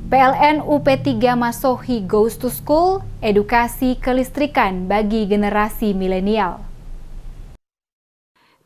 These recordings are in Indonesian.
PLN UP3 Masohi Goes to School, edukasi kelistrikan bagi generasi milenial.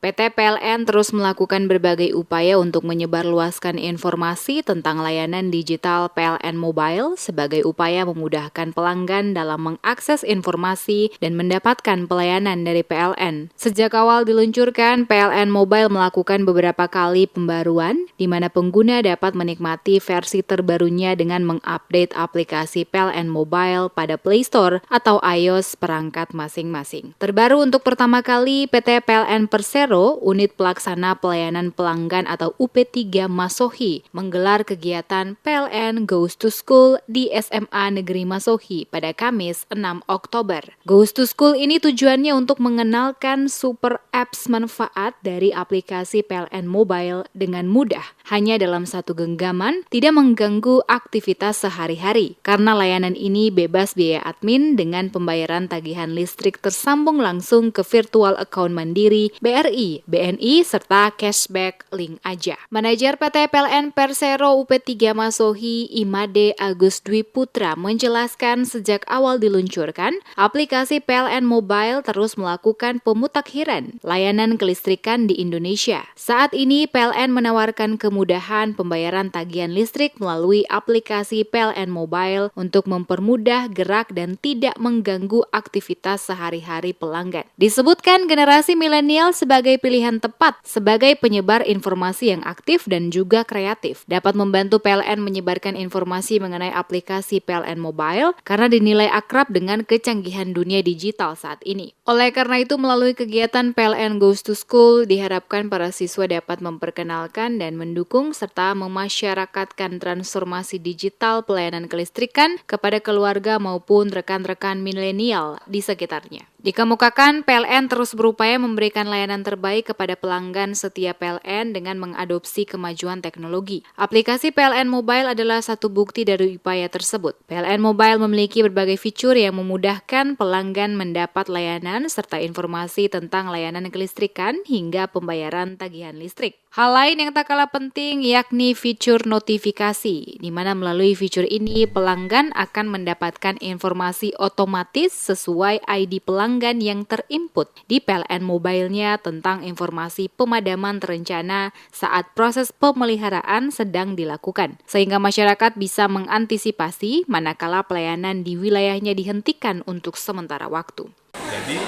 PT PLN terus melakukan berbagai upaya untuk menyebarluaskan informasi tentang layanan digital PLN Mobile sebagai upaya memudahkan pelanggan dalam mengakses informasi dan mendapatkan pelayanan dari PLN. Sejak awal diluncurkan, PLN Mobile melakukan beberapa kali pembaruan, di mana pengguna dapat menikmati versi terbarunya dengan mengupdate aplikasi PLN Mobile pada Play Store atau iOS perangkat masing-masing. Terbaru untuk pertama kali, PT PLN Persero Unit Pelaksana Pelayanan Pelanggan atau UP3 Masohi menggelar kegiatan PLN Goes to School di SMA Negeri Masohi pada Kamis 6 Oktober. Goes to School ini tujuannya untuk mengenalkan super apps manfaat dari aplikasi PLN Mobile dengan mudah, hanya dalam satu genggaman, tidak mengganggu aktivitas sehari-hari. Karena layanan ini bebas biaya admin dengan pembayaran tagihan listrik tersambung langsung ke virtual account Mandiri, BRI, BNI, serta cashback link aja. Manajer PT PLN Persero UP3 Masohi, Imade Agus Dwi Putra, menjelaskan sejak awal diluncurkan, aplikasi PLN Mobile terus melakukan pemutakhiran layanan kelistrikan di Indonesia. Saat ini PLN menawarkan kemudahan pembayaran tagihan listrik melalui aplikasi PLN Mobile untuk mempermudah gerak dan tidak mengganggu aktivitas sehari-hari pelanggan. Disebutkan generasi milenial sebagai pilihan tepat sebagai penyebar informasi yang aktif dan juga kreatif. Dapat membantu PLN menyebarkan informasi mengenai aplikasi PLN Mobile karena dinilai akrab dengan kecanggihan dunia digital saat ini. Oleh karena itu, melalui kegiatan PLN Goes to School, diharapkan para siswa dapat memperkenalkan dan mendukung serta memasyarakatkan transformasi digital pelayanan kelistrikan kepada keluarga maupun rekan-rekan milenial di sekitarnya. Dikemukakan, PLN terus berupaya memberikan layanan terbaik kepada pelanggan setia PLN dengan mengadopsi kemajuan teknologi. Aplikasi PLN Mobile adalah satu bukti dari upaya tersebut. PLN Mobile memiliki berbagai fitur yang memudahkan pelanggan mendapat layanan serta informasi tentang layanan kelistrikan hingga pembayaran tagihan listrik. Hal lain yang tak kalah penting yakni fitur notifikasi, di mana melalui fitur ini pelanggan akan mendapatkan informasi otomatis sesuai ID pelanggan yang terinput di PLN Mobile-nya tentang informasi pemadaman terencana saat proses pemeliharaan sedang dilakukan, sehingga masyarakat bisa mengantisipasi manakala pelayanan di wilayahnya dihentikan untuk sementara waktu. Jadi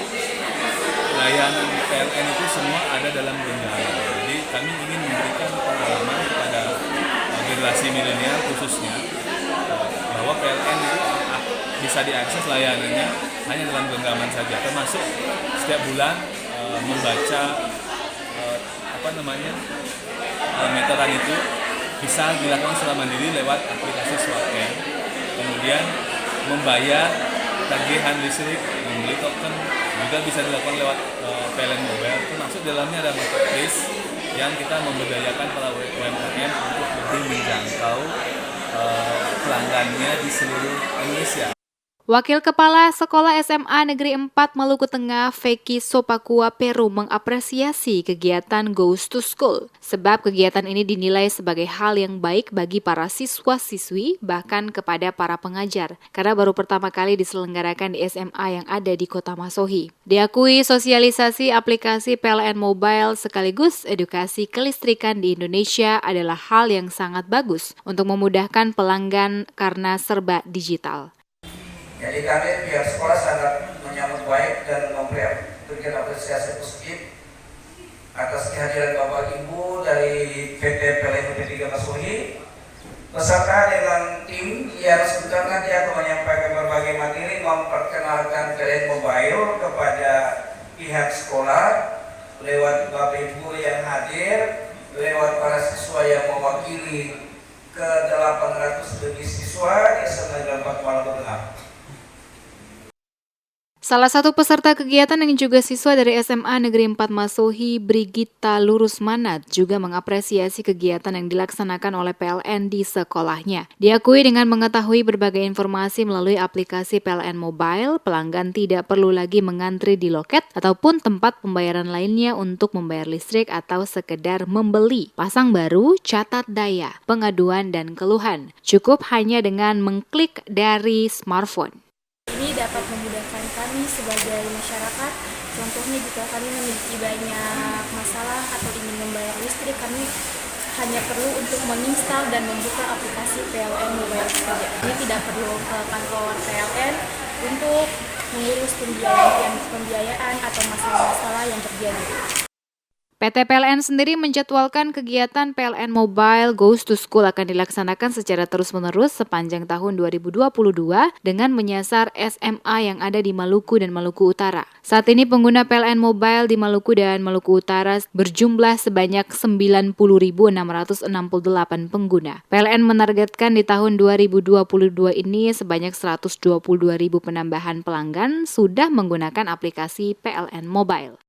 layanan PLN itu semua ada dalam genggaman. Jadi kami ingin memberikan pengalaman kepada generasi milenial khususnya bahwa PLN itu bisa diakses layanannya hanya dalam genggaman saja, termasuk setiap bulan membaca meteran itu bisa dilakukan secara mandiri lewat aplikasi SwapM. Kemudian membayar tagihan listrik, membeli token juga bisa dilakukan lewat PLN Mobile. Termasuk dalamnya ada marketplace yang kita memberdayakan para UMKM untuk lebih menjangkau pelanggannya di seluruh Indonesia. Wakil Kepala Sekolah SMA Negeri 4 Maluku Tengah, Feki Sopakua Peru, mengapresiasi kegiatan Goes to School, sebab kegiatan ini dinilai sebagai hal yang baik bagi para siswa-siswi, bahkan kepada para pengajar, karena baru pertama kali diselenggarakan di SMA yang ada di Kota Masohi. Diakui sosialisasi aplikasi PLN Mobile sekaligus edukasi kelistrikan di Indonesia adalah hal yang sangat bagus untuk memudahkan pelanggan karena serba digital. Jadi kami pihak sekolah sangat menyambut baik dan memberikan apresiasi positif atas kehadiran Bapak Ibu dari PT PLN UP3 Masohi beserta dengan tim yang sebetulnya dia akan menyampaikan berbagai materi memperkenalkan PLN Mobile kepada pihak sekolah lewat Bapak Ibu yang hadir, lewat para siswa yang mewakili ke 800 lebih siswa di SMA Negeri 4 Maluku Tengah. Salah satu peserta kegiatan yang juga siswa dari SMA Negeri 4 Masohi, Brigita Lurusmanat, juga mengapresiasi kegiatan yang dilaksanakan oleh PLN di sekolahnya. Diakui dengan mengetahui berbagai informasi melalui aplikasi PLN Mobile, pelanggan tidak perlu lagi mengantri di loket ataupun tempat pembayaran lainnya untuk membayar listrik atau sekedar membeli. Pasang baru, catat daya, pengaduan dan keluhan. Cukup hanya dengan mengklik dari smartphone. Ini dapat memudahkan kami sebagai masyarakat. Contohnya jika kami memiliki banyak masalah atau ingin membayar listrik, kami hanya perlu untuk menginstal dan membuka aplikasi PLN Mobile saja. Ini tidak perlu ke kantor PLN untuk mengurus pembiayaan atau masalah-masalah yang terjadi. PT PLN sendiri menjadwalkan kegiatan PLN Mobile Goes to School akan dilaksanakan secara terus-menerus sepanjang tahun 2022 dengan menyasar SMA yang ada di Maluku dan Maluku Utara. Saat ini pengguna PLN Mobile di Maluku dan Maluku Utara berjumlah sebanyak 90.668 pengguna. PLN menargetkan di tahun 2022 ini sebanyak 122.000 penambahan pelanggan sudah menggunakan aplikasi PLN Mobile.